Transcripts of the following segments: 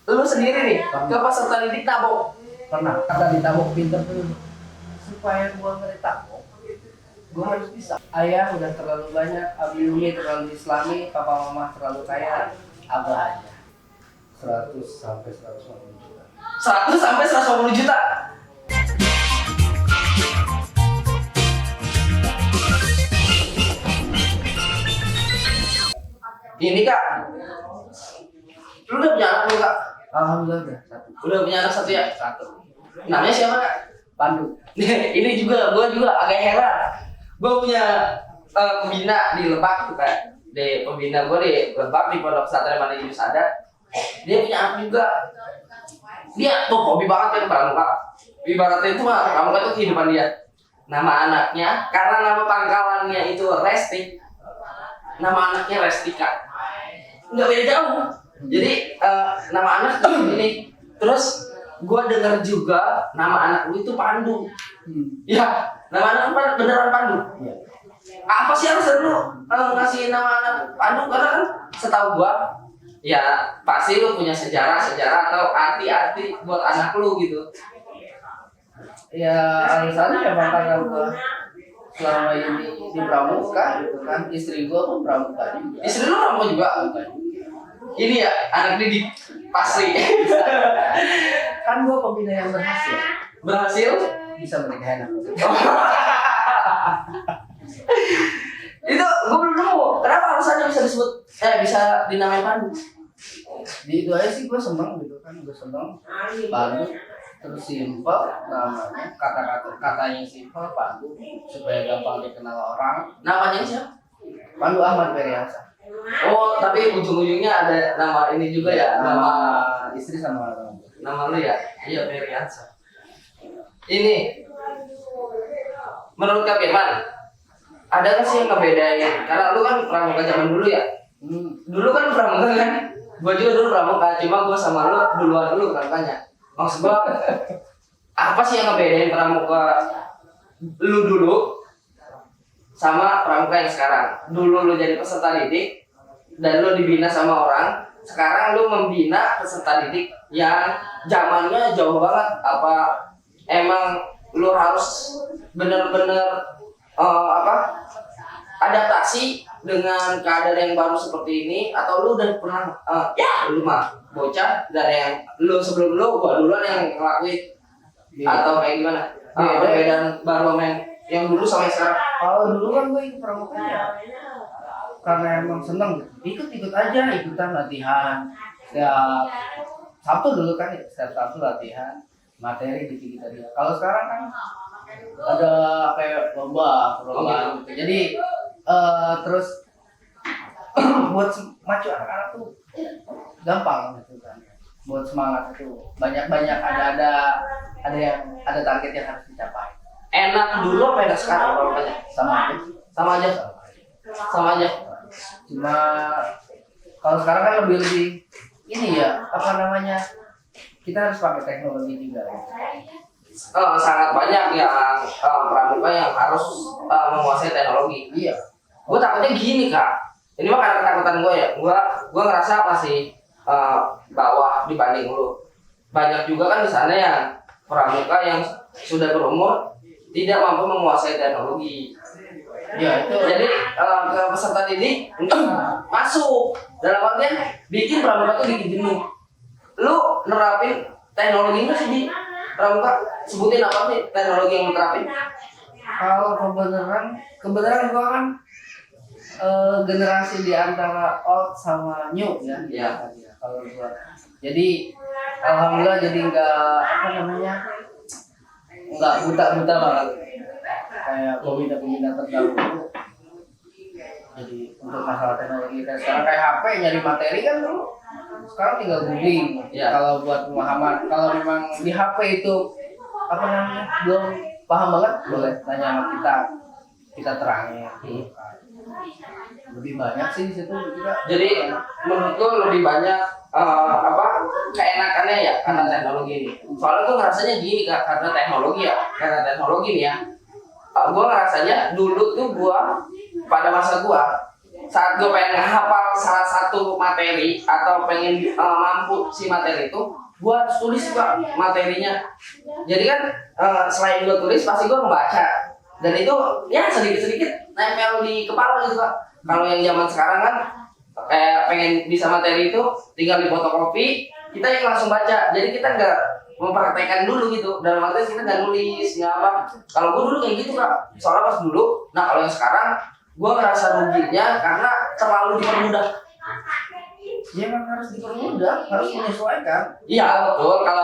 lu sendiri nih ke peserta didik tabok? Pernah kata ditabok pinter tuh supaya gua nggak ditabok gua harus bisa. Ayah udah terlalu banyak, abi umi terlalu islami, papa mama terlalu kaya, abah aja 100 sampai 150 juta. 100 sampai 150 juta. Ini kak, lu udah punya anak belum kak? Alhamdulillah udah satu. Udah punya anak satu ya? Satu. Namanya siapa kak? Pandu. Ini juga, gue juga agak heran. Gue punya pembina di Lebak tuh kak. Di pembina gue di Lebak di Pondok Pesantren Mada Yunus Adat. Dia punya anak juga. Dia tuh hobi banget kan pramuka. Ibaratnya itu mah pramuka itu kehidupan dia. Nama anaknya, karena nama pangkalannya itu Resti. Nama anaknya Restika. Nggak beda jauh. Jadi nama anak tuh ini. Terus gue denger juga nama anak lu itu Pandu. Ya, nama anak lu beneran Pandu. Iya. Apa sih harus lu ngasih nama anak Pandu? Karena kan setahu gue, ya pasti lu punya sejarah atau arti-arti buat anak lu gitu. Ya alasannya memang karena gua selama ini di pramuka gitu kan, istri gua pun pramuka juga. Istri lu pramuka juga? Ini ya anak didik pasti. Kan gua pembina yang berhasil. Berhasil? Bisa menikahi anak. Itu gue belum nemu. Kenapa alasannya bisa disebut bisa dinamain Pandu? Di itu aja sih gua seneng gitu kan, gua seneng. Pandu terus simpel namanya, katanya simpel Pandu supaya gampang dikenal orang. Namanya siapa? Pandu Ahmad Periasa. Oh, tapi ujung-ujungnya ada nama ini juga ya, nama istri sama orang. nama lu ya? Iya, Periansa. Ini menurut Kak Firman, ada nggak sih yang ngebedain? Karena lu kan pramuka zaman dulu ya. Dulu kan pramuka kan? Gua juga dulu pramuka, cuma gua sama lu duluan dulu pramukanya. Maksud gua apa sih yang ngebedain pramuka lu dulu sama pramuka yang sekarang? Dulu lu jadi peserta didik dan lu dibina sama orang. Sekarang lu membina peserta didik yang zamannya jauh banget. Apa emang lu harus bener-bener adaptasi dengan keadaan yang baru seperti ini, atau lu udah pernah ya lu mah bocah dari yang lu sebelum lu gua duluan yang ngelakuin atau kayak gimana? Perbedaan baru yang dulu sama yang sekarang. Kalau dulu kan gue ikut pramuka ya karena emang seneng gitu. Ikut aja, ikutan latihan setiap Sabtu dulu kan, setiap Sabtu latihan materi di kita dia. Kalau sekarang kan ada kayak lomba gitu. Jadi terus buat macu anak-anak tuh gampang gitu kan. Buat semangat itu banyak ada target yang harus dicapai. Enak dulu apa enak sekarang kalau banyak? Sama aja. Cuma kalau sekarang kan lebih ini ya, apa namanya, kita harus pakai teknologi juga ya. Sangat banyak yang pramuka yang harus menguasai teknologi. Iya. Gue takutnya gini kak, ini mah karena ketakutan gue ya. Gue ngerasa masih bawah dibanding lu. Banyak juga kan di sana yang pramuka yang sudah berumur tidak mampu menguasai teknologi. Ya itu. Jadi ke peserta didik untuk masuk dalam artian bikin pramuka tuh bikin jenuh. Lu nerapin teknologi nggak sih di pramuka? Sebutin apa sih teknologi yang lu terapin? Kalau kebenaran gua kan generasi di antara old sama new ya. Iya. Kalau gua. Jadi alhamdulillah jadi nggak buta banget kayak pembina terdahulu. Jadi untuk masalah teknologi kayak sekarang kayak HP nyari materi kan dulu, sekarang tinggal googling. Ya. Kalau buat pemahaman, kalau memang di HP itu belum paham banget, boleh tanya sama kita terangin. Lebih banyak sih di situ juga. Jadi menurut lu lebih banyak keenakannya ya karena teknologi ini. Soalnya gue ngerasanya gini kak, karena teknologi nih ya. Gue ngerasanya dulu tuh pada masa gue saat gue pengen ngehafal salah satu materi atau pengen mampu si materi itu, gue harus tulis juga materinya. Jadi kan selain gue tulis pasti gue membaca, dan itu ya sedikit-sedikit nempel di kepala gitu Pak. Kalau yang zaman sekarang kan kayak pengen bisa materi itu tinggal di fotokopi, kita yang langsung baca. Jadi kita nggak mempraktekkan dulu gitu, dalam artian kita nggak nulis nggak apa. Kalau gue dulu kayak gitu Kak, soalnya pas dulu. Nah kalau yang sekarang gue ngerasa ruginya karena terlalu dipermudah. Ya memang harus dipermudah, harus menyesuaikan. Iya betul, kalau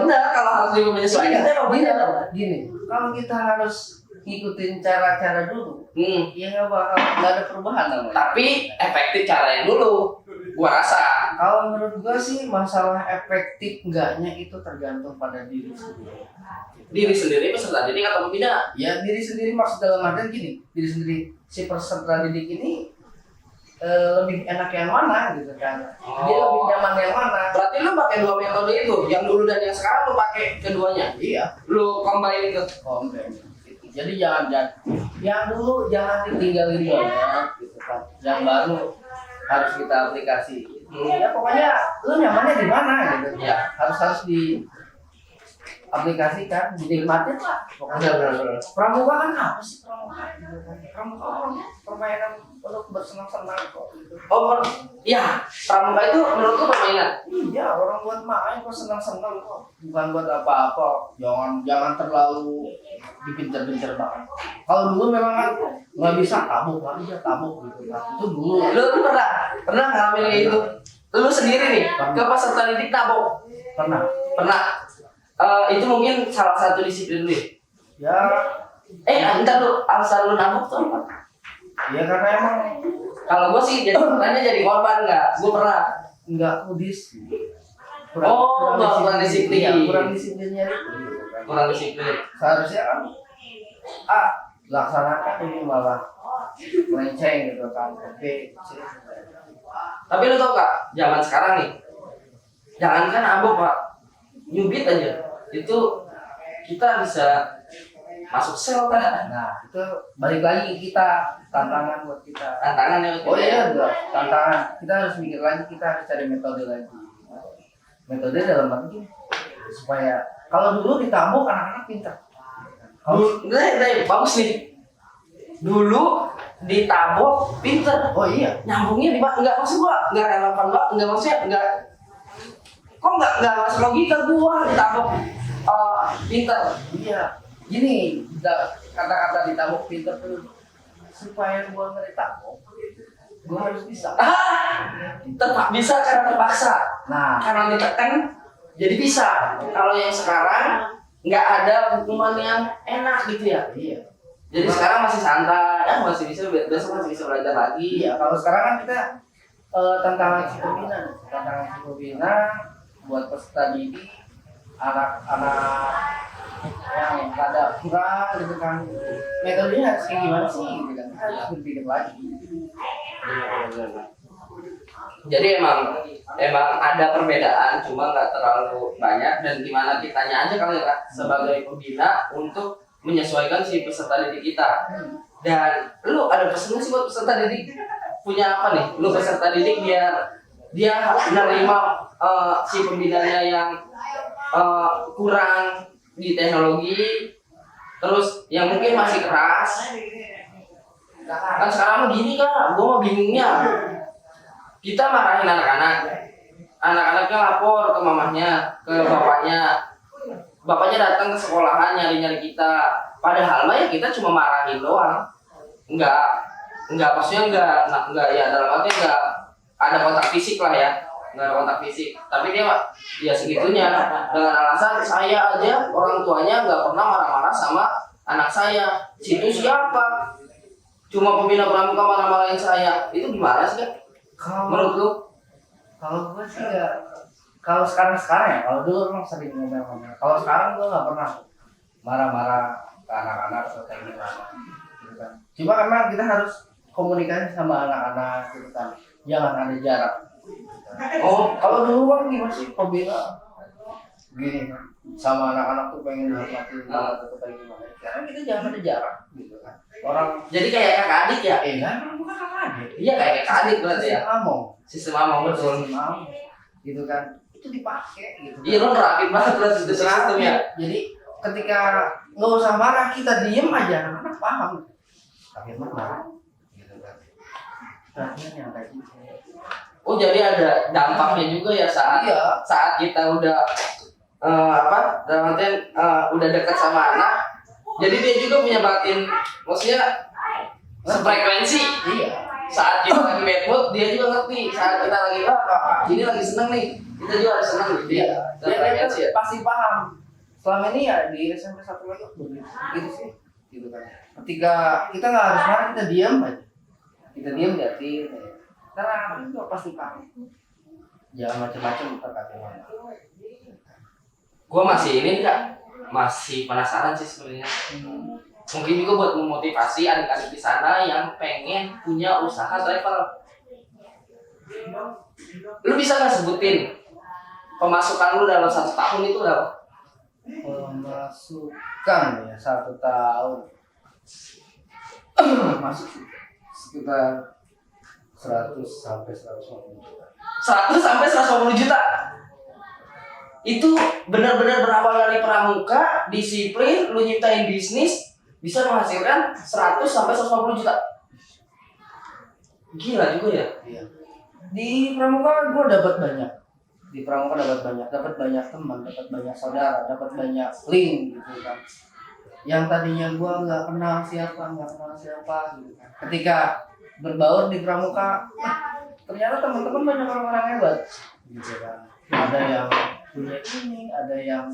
benar, kalau harus menyesuaikan itu emang benar. Gini, kalau kita harus ngikutin cara-cara dulu, ya nggak ada perubahan namanya. Tapi efektif caranya dulu, gua rasa. Kalau menurut gua sih masalah efektif enggaknya itu tergantung pada diri sendiri. Diri sendiri peserta didik atau pembina? Ya diri sendiri, maksud dalam artian gini, diri sendiri si peserta didik ini lebih enak yang mana gitu kan? Dia lebih nyaman yang mana? Berarti lu pakai dua metode itu, yang dulu dan yang sekarang lu pakai keduanya? Iya. Lu combine itu? Combine. Jadi jangan yang dulu jangan ditinggalin banyak gitu kan. Yang baru harus kita aplikasi. Ya pokoknya lu nyamannya di mana gitu. Ya. Harus di aplikasikan, dinikmatin lah. Pokoknya Benar. pramuka kan apa sih pramuka? Pramuka kan permainan untuk bersenang-senang kok. Gitu. Iya, pramuka itu menurutku permainan. Iya, orang buat main kok senang-senang kok. Bukan buat apa-apa. Jangan terlalu dipincer-pincer banget. Kalau dulu memang kan nggak bisa tabuk gitu kan. Itu dulu. Lu pernah ngalamin kayak gitu? Lu sendiri nih, ke peserta didik tabok? Pernah. Itu mungkin salah satu disiplin lu. Ya. Entar lu, alasan lu nabok tuh apa? Ya karena emang kalau gue sih jadi korban nggak? Gue pernah. nggak kudis. Kurang disiplin. Iya, kurang disiplinnya itu. Kurang disiplin. Seharusnya kan laksanakan ini malah melenceng gitu kan. Tapi lu tau gak, zaman sekarang nih, jangankan abok Pak, nyubit aja, itu kita bisa masuk sel kan? Nah itu balik lagi ke kita, tantangan buat kita. Tantangan ya. Oh iya enggak, tantangan. Kita harus mikir lagi, kita harus cari metode lagi. Metode dalam arti supaya kalau dulu ditabuk anak-anak pintar. Bagus nih. Dulu ditabok pinter. Oh iya. Nyambungnya di enggak, maksud gua enggak relevan banget, enggak maksudnya enggak. Kok enggak masuk logika gua ditabok pinter. Iya. Gini, kata-kata ditabok pinter tuh supaya gua nggak ditabok, gua harus bisa. Tetap bisa karena terpaksa. Nah, Karena ditekan jadi bisa. Kalau yang sekarang nggak ada hukuman yang enak gitu ya. iya. Jadi sekarang masih santai, masih bisa besok masih bisa belajar lagi. Iya, kalau sekarang kan kita tantangan psikobina buat peserta didik anak-anak yang ada kurang gitu kan, metodenya harus kayak gimana sih gitu kan, kita harus berpikir lagi. Jadi emang ada perbedaan, cuma nggak terlalu banyak, dan gimana kitanya aja kali ya Kak, sebagai pembina untuk menyesuaikan si peserta didik kita. Dan lu ada pesan sih buat peserta didik? Punya apa nih? Lu peserta didik biar dia menerima si pembinanya yang kurang di teknologi, terus yang mungkin masih keras. Kan sekarang gini Kak, gua mah bingungnya. Kita marahin anak-anaknya lapor ke mamahnya, ke bapaknya datang ke sekolahan nyari-nyari kita, padahal mah ya kita cuma marahin doang, enggak maksudnya enggak ya, dalam arti enggak ada kontak fisik lah ya, enggak ada kontak fisik, tapi dia ya segitunya dengan alasan saya aja orang tuanya enggak pernah marah-marah sama anak saya, situ siapa, cuma pembina pramuka marah-marahin saya, itu gimana sih Kak? Menurut lu? Kalau gue sih ya, kalau sekarang ya, kalau dulu emang sering ngomel-ngomel. Kalau sekarang gue nggak pernah marah-marah ke anak-anak atau kayak gimana, gitu kan. Cuma emang kita harus komunikasi sama anak-anak, gitu kan. Jangan ada jarak. Kalau dulu kan gimana sih pembina gini kan, sama anak-anak tuh pengen dihormatin banget atau kayak gimana? Karena kita jangan ada jarak gitu kan. Orang Jadi kayak kakak adik ya? kan bukan kakak adik. Iya kayak kakak adik berarti ya. Sistem among betul. Sistem among gitu kan. Itu dipakai gitu. Iya lo nerapin banget berarti itu sistemnya. Jadi ketika nggak usah marah kita diem aja, anak-anak paham. Tapi marah gitu kan. Perhatian yang kayak gitu. Oh jadi ada dampaknya juga ya saat kita udah dalam artian udah dekat sama anak, jadi dia juga punya batin, maksudnya sefrekuensi. Iya. Saat kita lagi bad mood, dia juga ngerti. Saat kita lagi ini lagi seneng nih, kita juga harus seneng gitu. Iya. Sefrekuensi ya. Pasti paham. Selama ini ya di SMP 1 lagi begitu sih, gitu kan. Ketika kita nggak harus marah, kita diam aja. Kita diam liatin. Karena anak itu pasti paham. Jangan macam-macam kita katakan. Gua masih ini masih penasaran sih sebenarnya. Mungkin juga buat memotivasi adik-adik di sana yang pengen punya usaha travel. Lu bisa nggak sebutin pemasukan lu dalam 1 tahun itu berapa? Pemasukan ya 1 tahun masuk sekitar 100 sampai 150 juta. 100 sampai 150 juta. Itu benar-benar berawal dari pramuka, disiplin, lu nyiptain bisnis, bisa menghasilkan 100 sampai 150 juta. Gila juga ya. Iya. Di pramuka gue dapat banyak. Di pramuka dapat banyak teman, dapat banyak saudara, dapat banyak link gitu kan. Yang tadinya gue nggak kenal siapa gitu kan. Ketika berbaur di pramuka, ternyata teman-teman banyak orang-orang hebat gitu kan. Ada yang punya ini, ada yang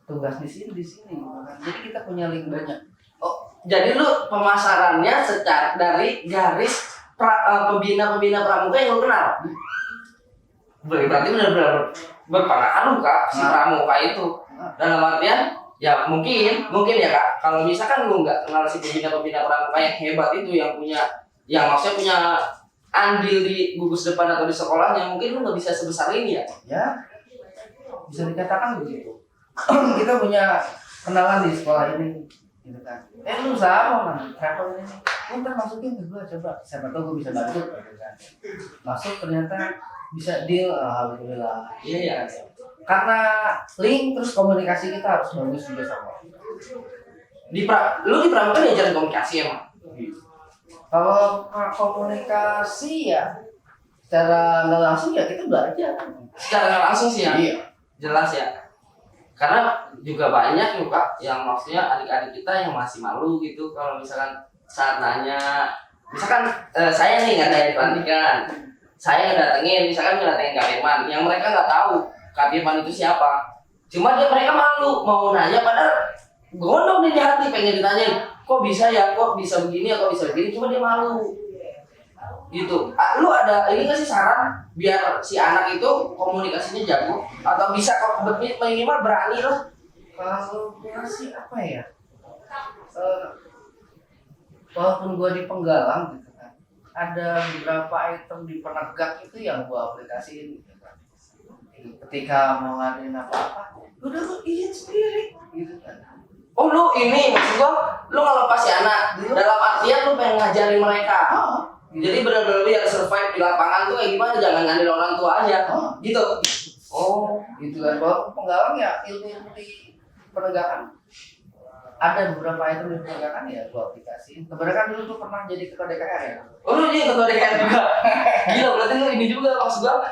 tugas di sini gitu kan. Jadi kita punya link banyak. Oh, jadi lu pemasarannya secara dari garis pembina pramuka yang lu kenal. Berarti benar-benar berpengaruh Kak si pramuka itu. Dalam artian ya mungkin ya Kak, kalau misalkan lu nggak kenal si pembina pramuka yang hebat itu, yang maksudnya punya andil di gugus depan atau di sekolahnya, mungkin lu nggak bisa sebesar ini ya. Ya, bisa dikatakan begitu. Kita punya kenalan di sekolah ini gitu kan. Lu usaha apa travel ini? Ntar masukin ke gue, coba siapa tahu gue bisa bantu gitu kan. Masuk ternyata bisa deal, alhamdulillah. Iya. Karena link terus komunikasi kita harus bagus juga sama. Lu di pramuka diajarin komunikasi emang? Kalau komunikasi ya secara nggak langsung ya kita belajar. Secara nggak langsung sih ya. Iya. Jelas ya. Karena juga banyak nih Pak yang maksudnya adik-adik kita yang masih malu gitu kalau misalkan saat nanya, misalkan saya nih nggak ada yang pelantikan, saya ngedatengin Kak Firman, yang mereka nggak tahu Kak Firman itu siapa. Cuma mereka malu mau nanya, padahal gondok nih di hati pengen ditanyain, kok bisa ya, kok bisa begini, kok bisa begini, cuma dia malu. Gitu. Lu ada ini nggak sih saran biar si anak itu komunikasinya jago atau bisa minimal berani lah? Kalau gue sih apa ya? Walaupun gue di penggalang gitu kan, ada beberapa item di penegak itu yang gue aplikasiin gitu kan. Ketika mau ngadain apa-apa, udah lu izin sendiri gitu kan. Oh lu ini maksud gua, lu ngelepas si anak dalam artian lu pengen ngajarin mereka. Jadi benar-benar biar survive di lapangan tuh kayak gimana, jangan ngandil orang tua aja. Gitu. Oh, gitu kan. Walaupun penggalang ya ilmu di penegakan. Ada beberapa item di penegakan ya gua aplikasiin. Kebetulan dulu tuh pernah jadi ketua DKR ya. Oh lu jadi ketua DKR juga. Gila, berarti lu ini juga maksud gua.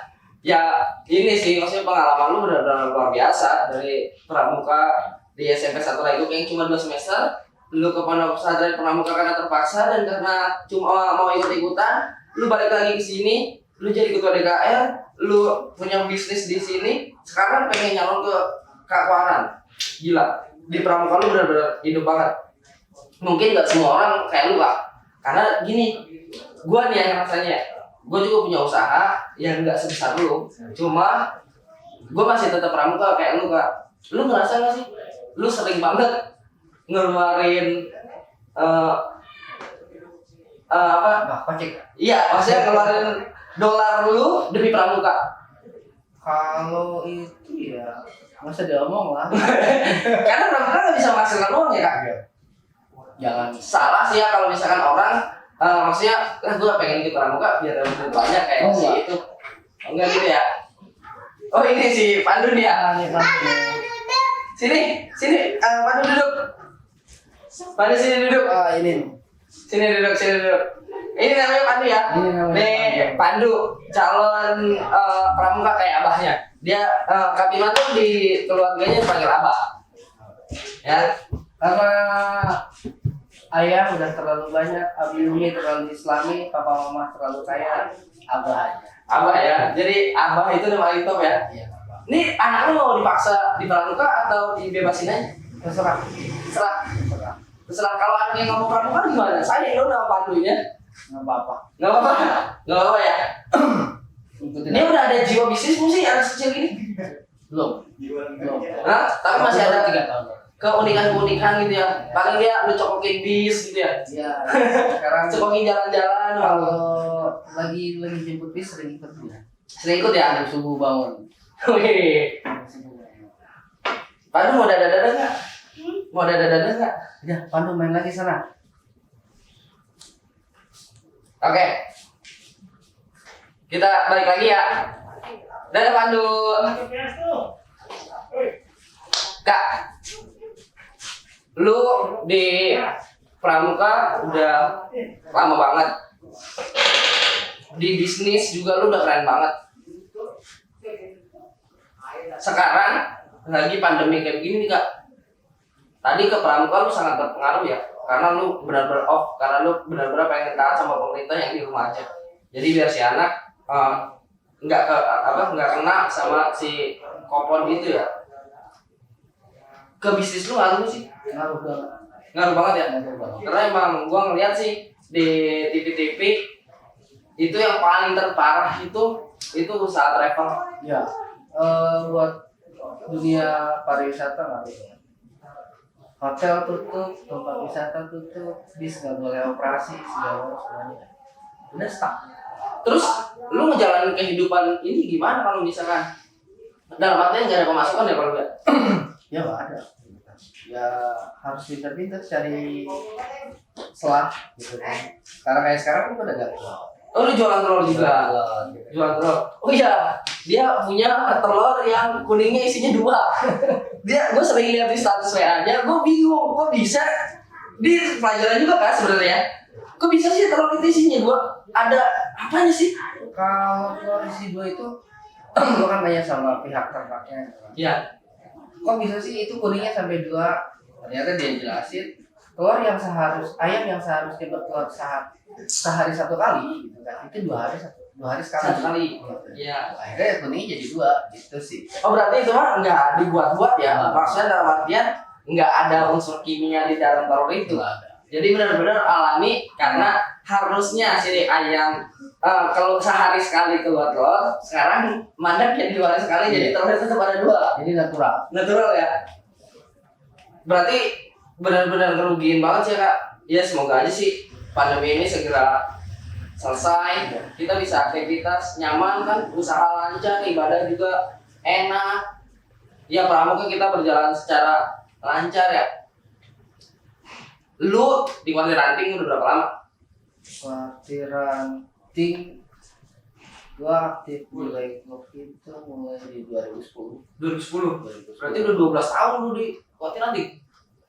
Ya ini sih maksudnya pengalaman lu benar-benar luar biasa dari pramuka di SMP 1 lagi yang cuma 2 semester, lu ke pondok pesantren pramuka karena terpaksa dan karena cuma mau ikut-ikutan, lu balik lagi ke sini, lu jadi ketua DKR, lu punya bisnis di sini, sekarang pengen nyalon ke Kakwaran. Gila, di pramuka lu benar-benar hidup banget. Mungkin nggak semua orang kayak lu Kak, karena gini, gua nih yang rasanya, gua juga punya usaha yang nggak sebesar lu, cuma gua masih tetap pramuka kayak lu Kak. Lu ngerasa nggak sih? Lu sering banget ngeluarin kocek. Iya, maksudnya ngeluarin dolar lu demi pramuka. Kalau itu ya masa diomong lah. Karena pramuka nggak bisa menghasilkan uang ya kak. Jangan Salah sih ya kalau misalkan orang maksudnya gue pengen ikut pramuka biar dapat duit banyak kayak Oh, si enggak. itu. Oh, enggak gitu ya. Oh ini si Pandu nih ya. Sini Pandu duduk. Pandu sini duduk. ini Sini duduk. Ini namanya Pandu ya. Ini namanya Nih Pandu calon pramuka kayak abahnya. Dia Kak Bima tuh di keluarganya dipanggil abah. Ya. karena ayah udah terlalu banyak, abi umi terlalu islami, papa mama terlalu kaya, abah aja. Abah ya. Jadi abah itu udah paling top ya. Iya, abah. Ini anak lu mau dipaksa di pramuka atau dibebasin aja? Terserah. Terserah kalau anaknya nggak mau pramuka gimana? Saya lo nama Pandunya. Nggak apa-apa. Nggak apa-apa ya. Ikutin Dia aja. udah ada jiwa bisnis sih anak kecil gini. Belum. Hah? Tapi masih ada 3 tahun. keunikan gitu ya. Paling dia lu cokokin bis gitu ya. Iya. Sekarang Cokokin jalan-jalan. kalau lagi jemput bis sering ikut dia. Sering ikut ya. Jam subuh bangun. Wih. Pandu mau dada-dada nggak? Mau dada-dada nggak? Ya, Pandu main lagi sana. Oke. Kita balik lagi ya. Dadah Pandu. Kak, lu di pramuka udah lama banget. Di bisnis juga lu udah keren banget. Sekarang lagi pandemi kayak gini nih Kak. Tadi ke pramuka lu sangat berpengaruh ya, karena lu benar-benar off, karena lu benar-benar pengen taat sama pemerintah yang di rumah aja. Jadi biar si anak nggak kena sama si kopon gitu ya. Ke bisnis lu ngaruh sih? Ngaruh banget. Ngaruh banget ya. Ngaruh banget. Karena emang gua ngeliat sih di TV-TV itu yang paling terparah itu usaha travel. Ya, buat dunia pariwisata ngaruh banget. Hotel tutup, tempat wisata tutup, bis nggak boleh operasi, segala semuanya. Udah stuck. Terus lu ngejalanin kehidupan ini gimana kalau misalkan dalam artian nggak ada pemasukan ya kalau nggak? Ya nggak ada. Ya harus pintar-pintar cari selah gitu kan. Karena kayak sekarang kan udah gak Oh lu jualan telur juga? Jualan telur. Oh iya, dia punya telur yang kuningnya isinya 2. Gue sering lihat di status WA-nya, gue bingung, kok bisa? Di pelajaran juga kan sebenarnya. Kok bisa sih telur itu isinya 2? Ada apanya sih? Kalau isi 2 itu gua kan nanya sama pihak ternaknya. Iya. Kok bisa sih itu kuningnya sampai 2? Ternyata dia jelasin ayam yang seharusnya bertelur sehari 1 kali gitu kan, itu 2 hari sekali. 1 kali. Gitu. Iya. Akhirnya kuningnya jadi 2 gitu sih. Oh berarti itu mah nggak dibuat-buat ya? Nggak. Maksudnya dalam artian nggak ada unsur kimia di dalam telur itu. Nggak ada. Jadi benar-benar alami karena harusnya si ayam kalau sehari sekali keluar telur, sekarang mandek jadi 2 hari sekali, jadi telurnya tetap ada 2. Jadi natural. Natural ya. Berarti benar-benar ngerugiin banget sih Kak. Ya semoga aja sih pandemi ini segera selesai, kita bisa aktivitas nyaman kan, usaha lancar, ibadah juga enak. Ya pramuka kita berjalan secara lancar ya. Lu di Kuartir Ranting udah berapa lama? Kuartir Ranting gua aktif mulai klub itu mulai di 2010. 2010. Berarti udah 12 tahun lu di Kuartir Ranting.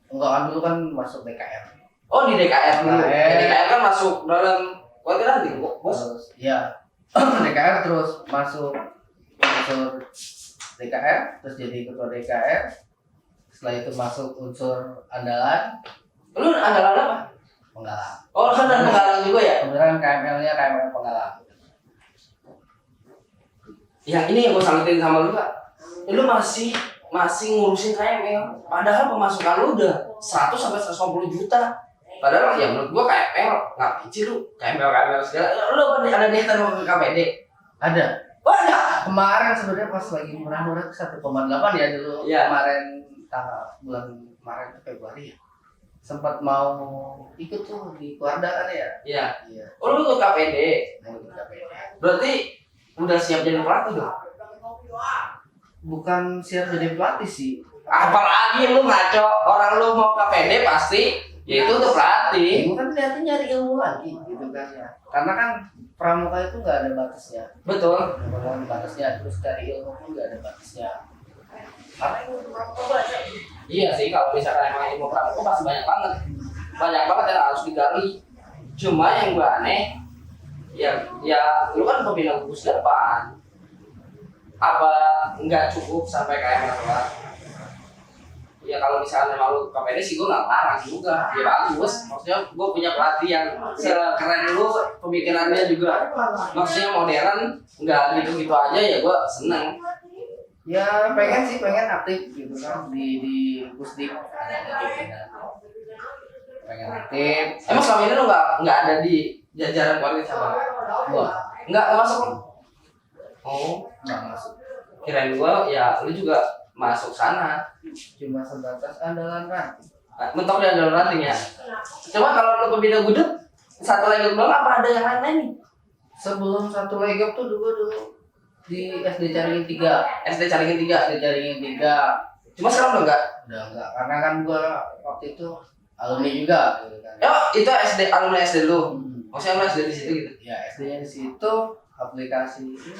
Enggak kan dulu kan masuk DKR. Oh di DKR dulu. DKR. Ya, DKR kan masuk dalam Kuartir Ranting, Bos. Terus ya DKR terus masuk unsur DKR, terus jadi ketua DKR. Setelah itu masuk unsur andalan, Lu andalan apa? penggalang. Oh, kan ada penggalang juga ya? Kemudian KML-nya KML penggalang. Yang ini yang gue salutin sama lu Kak. Lu masih ngurusin KML. Padahal pemasukan lu udah 100 sampai 150 juta. Padahal ya menurut gua KML ngapain sih lu? KML segala. Lu ada niatan mau ke KPD? Ada. Oh, ada. Kemarin sebenarnya pas lagi murah-murah 1,8 ya dulu. Iya. Kemarin bulan kemarin Februari ya. Sempat mau ikut tuh di Kuarda kan ya. Iya. Iya. Oh, lu ikut KPD. Mau ikut KPD. Berarti udah siap jadi pelatih dong? bukan siap jadi pelatih sih. Apalagi lu ngaco, orang lu mau KPD pasti ya itu untuk pelatih. Gue kan niatnya nyari ilmu lagi gitu kan ya. Karena kan pramuka itu nggak ada batasnya. Betul. Nggak ada batasnya, terus cari ilmu pun nggak ada batasnya. Karena ilmu pramuka banyak. Iya sih, kalau misalkan emang ilmu pramuka pasti banyak banget yang harus digali. Cuma yang gue aneh, ya lu kan pembina gugus depan, apa nggak cukup sampai kayak doang? Ya kalau misalnya emang lu KPD sih gue nggak larang juga, ya bagus. Maksudnya gue punya pelatih yang sekeren lu, pemikirannya juga, maksudnya modern, nggak gitu-gitu aja ya gue seneng. Ya pengen aktif gitu kan di Pusdik pengen aktif. Emang selama ini lu nggak ada di jajaran keluarga cabang? Gua Nggak masuk lu? Oh, nggak masuk, kirain gua ya lu juga masuk sana. cuma sebatas andalan kan. Mentok di andalan ranting ya. Coba kalau lu pembina gudeg, satu lagi doang apa ada yang lain nih? Sebelum satu legap tuh dulu di SD Caringin 3. SD Caringin 3. SD Caringin 3. Cuma sekarang udah enggak? Udah enggak, karena kan gua waktu itu alumni juga gitu kan. Ya itu SD, alumni SD lu. Hmm. Maksudnya lu SD di situ gitu. Ya SD-nya di situ, aplikasi ini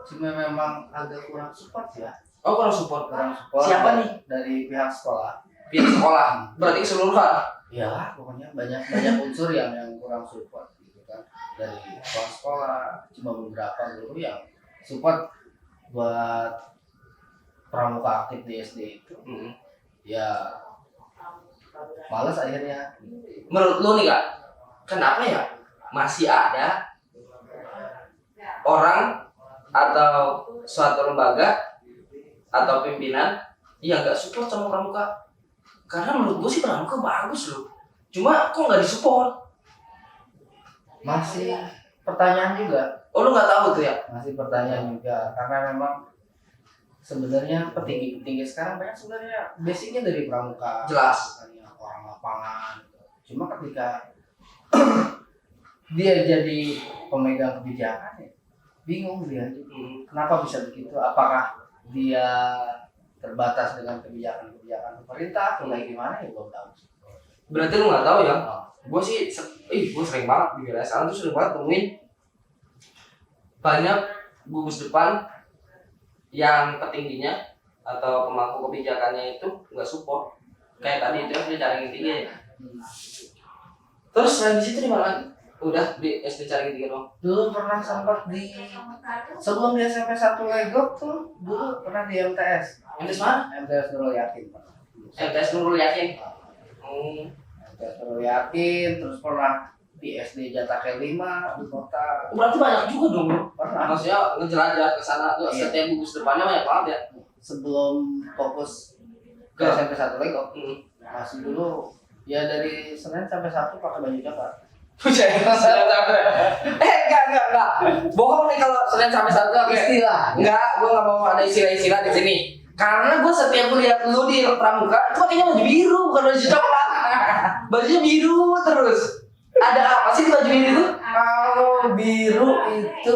cuma memang agak kurang support ya. Oh, kurang support. Kurang support. Siapa nih? Dari pihak sekolah. Pihak sekolah. Berarti keseluruhan. Ya, pokoknya banyak unsur yang kurang support gitu kan. Dari sekolah, cuma beberapa guru yang support buat pramuka aktif di SD itu. Ya males akhirnya. Menurut lu nih Kak, kenapa ya masih ada orang atau suatu lembaga atau pimpinan yang gak support sama pramuka? Karena menurut gue sih pramuka bagus loh, cuma kok gak disupport? Masih pertanyaan juga. Oh lu gak tahu tuh ya? Masih pertanyaan juga, karena memang sebenarnya petinggi sekarang banyak sebenarnya basicnya dari pramuka. Jelas. Orang lapangan. Cuma ketika dia jadi pemegang kebijakan ya bingung dia. Kenapa bisa begitu? Apakah dia terbatas dengan kebijakan pemerintah atau kayak gimana ya belum tahu. Berarti lu gak tahu ya? Gue sih, gue sering banget di wilayah sana tuh sering banget temuin banyak gugus depan yang petingginya atau pemangku kebijakannya itu nggak support. Kayak tadi itu SD Caringin 3 ya. Terus selain di situ di mana lagi? Udah di SD Caringin 3 doang. Dulu pernah sempat di sebelum di SMP 1 Legok tuh dulu pernah di MTS. MTS mana? MTS Nurul Yakin. MTS Nurul Yakin. MTS Nurul Yakin, terus pernah di SD Jatake 5 di kota. Berarti banyak juga dong bro. Pernah. Maksudnya ngejelajah ke sana tuh Iya. setiap gugus depannya banyak banget ya. Sebelum fokus ke SMP 1 Legok. Masih dulu ya dari Senin sampai Sabtu pakai baju coklat. Senin sampai. Enggak. Bohong nih kalau Senin sampai Sabtu oke. Istilah. Enggak, gue nggak mau ada istilah-istilah di sini. Karena gue setiap lihat lu di pramuka, itu pakainya baju biru bukan baju coklat. Bajunya biru terus. Ada apa sih di baju biru itu? Kalau biru itu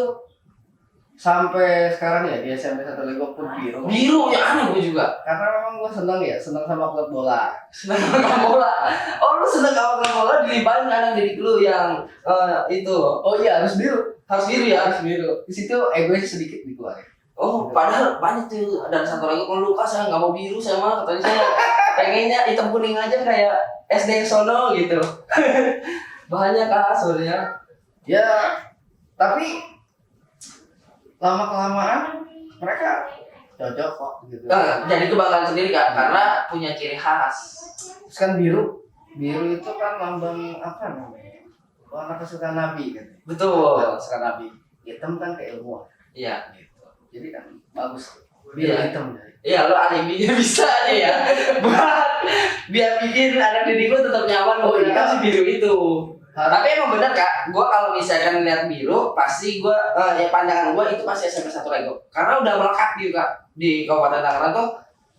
sampai sekarang ya di SMP 1 Legok pun biru. Biru ya aneh gue juga. Karena memang gue senang sama klub bola. Seneng sama bola. Oh lu seneng sama bola dilimpahin kanan diri lu yang itu. Oh iya harus biru. Harus biru ya. Harus biru. Di situ egois sedikit dikeluarin. Oh, padahal banyak tuh. Dan satu lagi kalau Lukas saya nggak mau biru, saya malah katanya saya pengennya hitam kuning aja kayak SD sono gitu. Banyak sebenarnya. Ya, tapi lama kelamaan mereka cocok kok gitu. Jadi kebanggaan sendiri Kak, karena punya ciri khas. Terus kan biru itu kan lambang apa namanya? Warna kesukaan Nabi kan. Betul. Kesukaan Nabi. Hitam kan keilmuan. Iya. Gitu. Jadi kan bagus. Biru Iya. hitam. Iya, lo alibinya bisa aja ya. Buat biar bikin anak didik lo tetap nyaman Oh, iya. kasih biru itu. Tapi emang bener Kak, gue kalau misalkan lihat biru, pasti gue, pandangan gue itu pasti SMP 1 Legok. Karena udah melekat gitu Kak, di Kabupaten Tangerang tuh,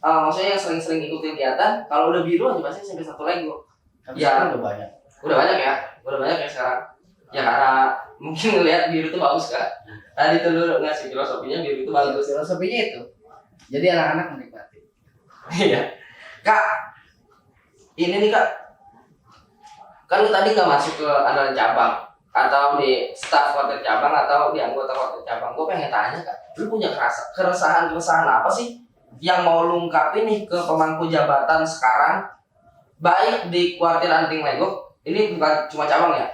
maksudnya yang sering-sering ikutin kegiatan, kalau udah biru aja pasti SMP 1 Legok. Tapi Ya. sekarang udah banyak. Udah banyak ya sekarang. Ya karena mungkin ngelihat biru itu bagus kak. Tadi tuh lu ngasih filosofinya biru itu bagus. Filosofinya itu. Jadi anak-anak menikmati. Iya. Kak, ini nih kak, kan lu tadi nggak masuk ke andalan cabang atau di staf kuartir cabang atau di anggota kuartir cabang. Gue pengen tanya kak, lu punya keresahan apa sih yang mau lu ungkapin nih ke pemangku jabatan sekarang, baik di kuartir Anting Legok, ini bukan cuma cabang ya.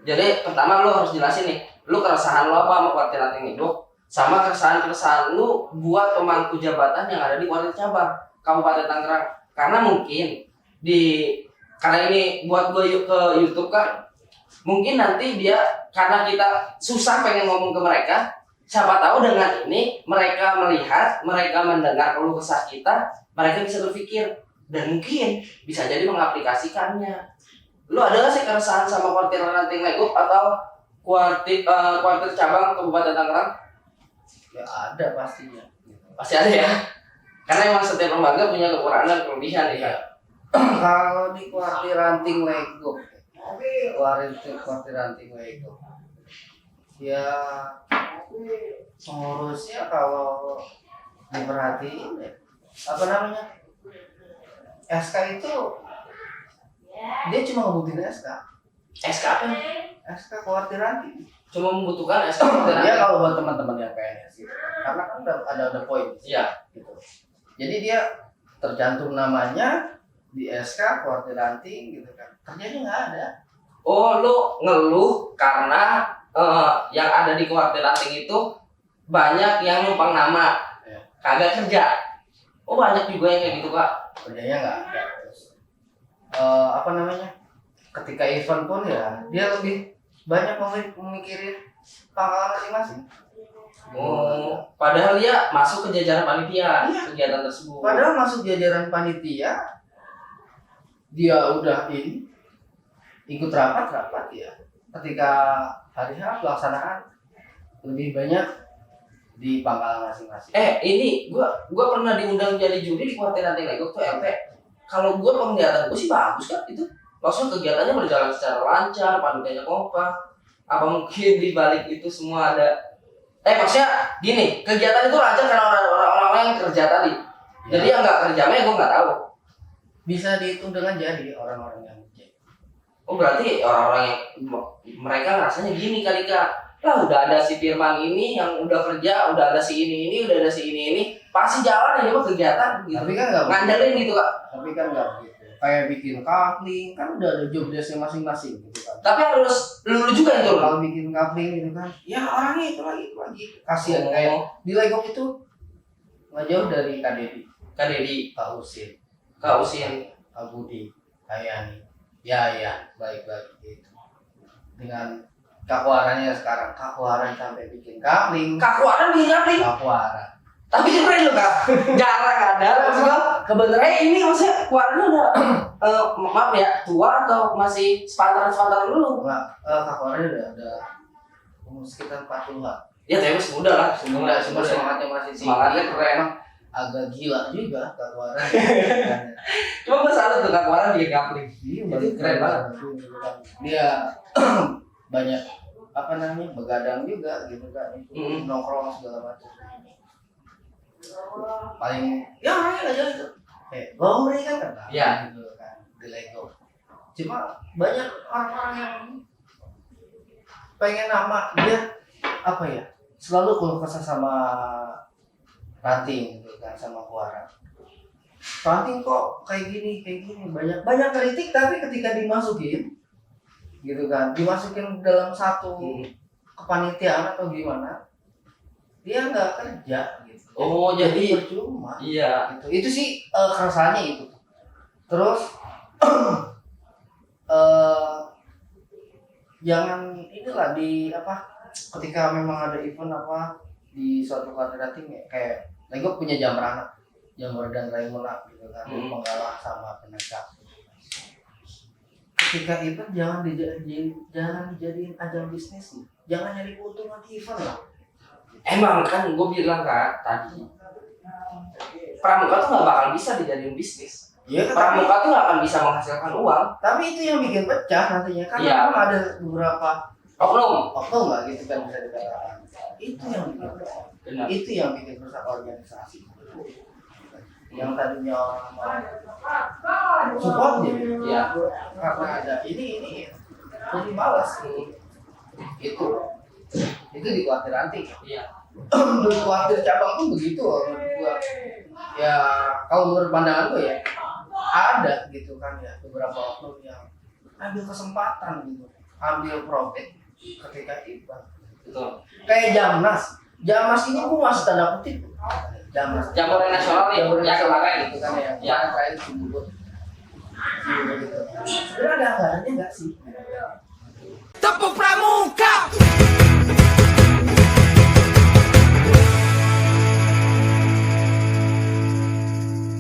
Jadi pertama lu harus jelasin nih, lu keresahan lu apa sama kuartir Anting Legok, sama keresahan lu buat pemangku jabatan yang ada di kuartir cabang Kabupaten Tangerang. Karena mungkin karena ini buat gue ke YouTube kan, mungkin nanti dia karena kita susah pengen ngomong ke mereka, siapa tahu dengan ini mereka melihat, mereka mendengar keluh kesah kita, mereka bisa berpikir dan mungkin bisa jadi mengaplikasikannya. Lu ada gak sih keresahan sama kuartir Anting Legok atau kuartir cabang Kabupaten Tangerang? Ya ada pastinya. Pasti ada ya. Karena emang setiap lembaga punya kekurangan dan kelebihan ya. Kalau di kuartir Anting Legok, kuartir Anting Legok, ya pengurusnya kalau diperhatiin ya, apa namanya, SK itu dia cuma ngebutin SK apa? SK kuartir Anting. Cuma membutuhkan SK kuartir Ya Anting. kalau buat teman-teman yang PNS gitu, karena kan ada poin. Iya. Gitu. Jadi dia tercantum namanya di SK kuartir Anting gitu kan, kerjanya nggak ada. Oh, lu ngeluh karena yang ada di kuartir Anting itu banyak yang numpang nama, Ya. kagak kerja. Oh, banyak juga yang kayak gitu kak. Kerjanya nggak ada. Terus, apa namanya, ketika event pun ya dia lebih banyak memikirin pangkalan masing-masing. Oh, padahal dia masuk ke jajaran panitia kegiatan tersebut. Padahal masuk jajaran panitia, dia udah ikut rapat ya. Ketika hari H pelaksanaan lebih banyak di pangkalan masing-masing. Ini gua pernah diundang jadi juri di kuartir Anting Legok tuh LT. Kalau gua penglihatan gua sih bagus kan itu. Maksudnya kegiatannya berjalan secara lancar, panitianya kompak. Apa mungkin di balik itu semua ada maksudnya gini, kegiatan itu lancar karena orang-orang yang kerja tadi. Ya. Jadi yang nggak kerja mah gue nggak tahu. Bisa dihitung dengan jari orang-orang yang kerja. Oh berarti orang-orang yang mereka ngerasanya gini kali kak. Lah udah ada si Firman ini yang udah kerja, udah ada si ini, udah ada si ini, pasti jalan ini mah kegiatan gitu. Tapi kan nggak ngandelin gitu kak. Tapi kan nggak begitu. Kayak bikin coupling kan udah ada job desk-nya masing-masing gitu kan. Tapi harus lulu juga itu. Kalau bikin coupling gitu kan, ya orangnya itu lagi. Kasihan kayak di Legok itu nggak jauh dari Kak Dedi, Kak Usin, Kak Budi, Ayani, ya baik-baik gitu. Dengan Kak Warannya sekarang, Kak Waran sampai bikin coupling. Kak Waran bikin coupling. Kak Waran. Tapi keren loh kak. Jarang ada. Maksudnya kebenaran ini maksudnya Warannya udah maaf ya tua atau masih sepantaran dulu? Enggak, Kak Waran udah umur sekitar 40-an. Ya tapi masih muda lah. Muda, cuma semangatnya masih tinggi. Semangatnya keren. Emang agak gila juga Kak Waran. Cuma gue salut tuh Kak Waran bikin coupling. Iya, Itu keren banget. Dia banyak apa namanya, begadang juga gitu kan, nongkrong segala macam. Paling ya orangnya aja itu Gomri kan Ya. gitu kan di Lego. Cuma banyak orang-orang yang pengen nama dia apa ya, selalu keluh kesah sama Ranting gitu kan, sama Kuara. Ranting kok kayak gini banyak kritik, tapi ketika dimasukin gitu kan, dimasukin dalam satu kepanitiaan atau gimana, dia nggak kerja gitu. Oh jadi percuma. iya. Gitu. Itu sih keresahannya itu. Terus jangan inilah di apa, ketika memang ada event apa di suatu kuartir kayak Lego punya Jamrana, Jamur dan Raimuna gitu kan, mengalah sama penegak. Ketika event jangan dijadiin ajang bisnis, jangan nyari keuntungan event lah. Emang kan gue bilang kak tadi, pramuka tuh nggak bakal bisa dijadiin bisnis. Iya, Pramuka tuh nggak akan bisa menghasilkan uang. Tapi itu yang bikin pecah nantinya, karena Iya. memang ada beberapa oknum nggak gitu kan bisa dikatakan. Itu yang bikin Benar. itu yang bikin rusak organisasi. Yang tadinya orang mau support dia, Iya. karena ada ini jadi malas itu dikhawatir nanti. Iya. Dikhawatir cabang pun begitu menurut gua. Ya kalau menurut pandangan gua ya ada gitu kan ya beberapa oknum yang ambil kesempatan gitu, ambil profit ketika itu. Betul. Kayak Jamnas ini gua masih tanda kutip Jamnas Jambore nasional nih, Jambore yang nasional kemarin. gitu kan ya. Ya. Kayak disebut gitu. Sebenarnya ada anggarannya nggak sih? Tepuk pramuka.